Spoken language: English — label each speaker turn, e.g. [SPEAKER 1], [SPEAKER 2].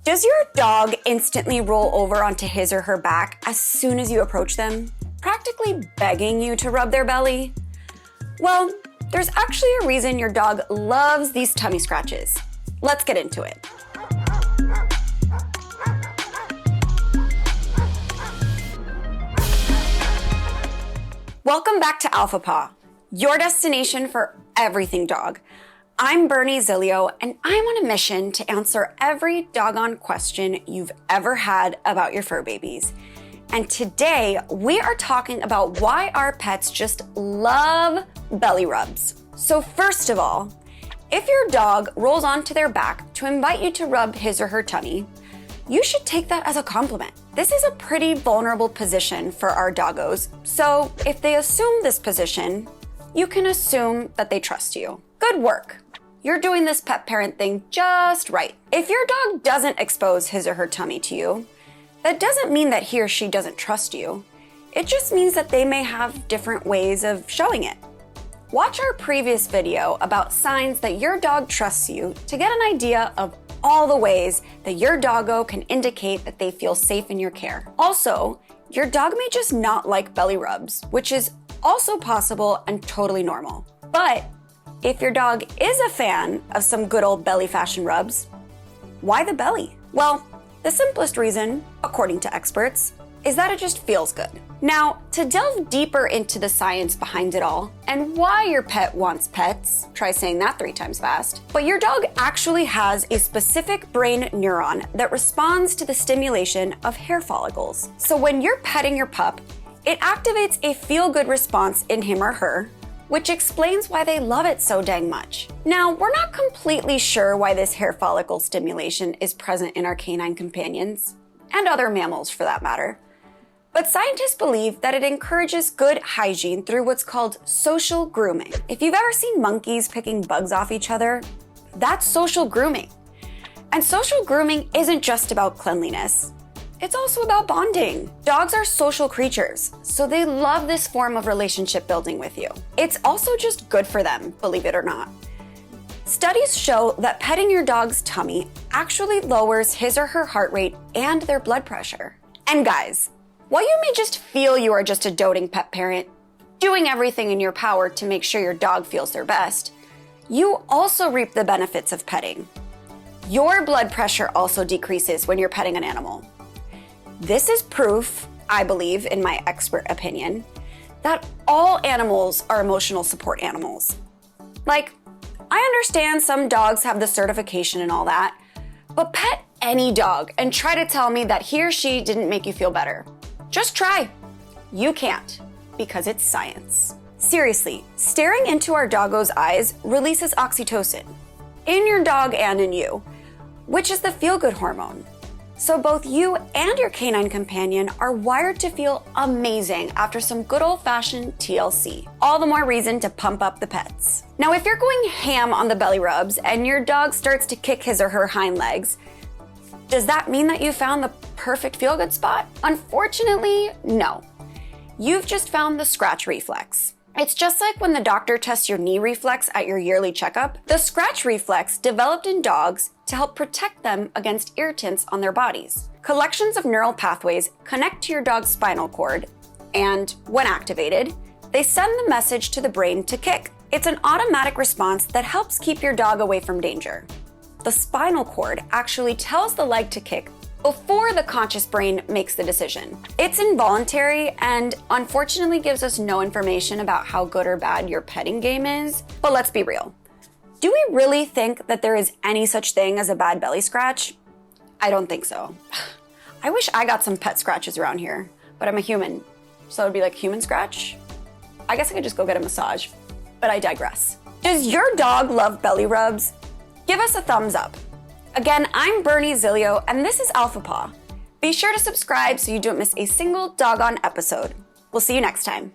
[SPEAKER 1] Does your dog instantly roll over onto his or her back as soon as you approach them, practically begging you to rub their belly? Well, there's actually a reason your dog loves these tummy scratches. Let's get into it. Welcome back to Alpha Paw, your destination for everything dog. I'm Bernie Zilio, and I'm on a mission to answer every doggone question you've ever had about your fur babies. And today, we are talking about why our pets just love belly rubs. So first of all, if your dog rolls onto their back to invite you to rub his or her tummy, you should take that as a compliment. This is a pretty vulnerable position for our doggos, so if they assume this position, you can assume that they trust you. Good work. You're doing this pet parent thing just right. If your dog doesn't expose his or her tummy to you, that doesn't mean that he or she doesn't trust you. It just means that they may have different ways of showing it. Watch our previous video about signs that your dog trusts you to get an idea of all the ways that your doggo can indicate that they feel safe in your care. Also, your dog may just not like belly rubs, which is also possible and totally normal. But if your dog is a fan of some good old belly fashion rubs, why the belly? Well, the simplest reason, according to experts, is that it just feels good. Now, to delve deeper into the science behind it all and why your pet wants pets, try saying that 3 times fast, but your dog actually has a specific brain neuron that responds to the stimulation of hair follicles. So when you're petting your pup, it activates a feel-good response in him or her, which explains why they love it so dang much. Now, we're not completely sure why this hair follicle stimulation is present in our canine companions, and other mammals for that matter, but scientists believe that it encourages good hygiene through what's called social grooming. If you've ever seen monkeys picking bugs off each other, that's social grooming. And social grooming isn't just about cleanliness. It's also about bonding. Dogs are social creatures, so they love this form of relationship building with you. It's also just good for them, believe it or not. Studies show that petting your dog's tummy actually lowers his or her heart rate and their blood pressure. And guys, while you may just feel you are just a doting pet parent, doing everything in your power to make sure your dog feels their best, you also reap the benefits of petting. Your blood pressure also decreases when you're petting an animal. This is proof, I believe, in my expert opinion, that all animals are emotional support animals. Like, I understand some dogs have the certification and all that, but pet any dog and try to tell me that he or she didn't make you feel better. Just try. You can't, because it's science. Seriously, staring into our doggo's eyes releases oxytocin, in your dog and in you, which is the feel-good hormone. So both you and your canine companion are wired to feel amazing after some good old-fashioned TLC. All the more reason to pump up the pets. Now, if you're going ham on the belly rubs and your dog starts to kick his or her hind legs, does that mean that you found the perfect feel-good spot? Unfortunately, no. You've just found the scratch reflex. It's just like when the doctor tests your knee reflex at your yearly checkup. The scratch reflex developed in dogs to help protect them against irritants on their bodies. Collections of neural pathways connect to your dog's spinal cord, and when activated, they send the message to the brain to kick. It's an automatic response that helps keep your dog away from danger. The spinal cord actually tells the leg to kick before the conscious brain makes the decision. It's involuntary and unfortunately gives us no information about how good or bad your petting game is. But let's be real. Do we really think that there is any such thing as a bad belly scratch? I don't think so. I wish I got some pet scratches around here, but I'm a human, so it would be like human scratch. I guess I could just go get a massage, but I digress. Does your dog love belly rubs? Give us a thumbs up. Again, I'm Bernie Zilio, and this is Alpha Paw. Be sure to subscribe so you don't miss a single doggone episode. We'll see you next time.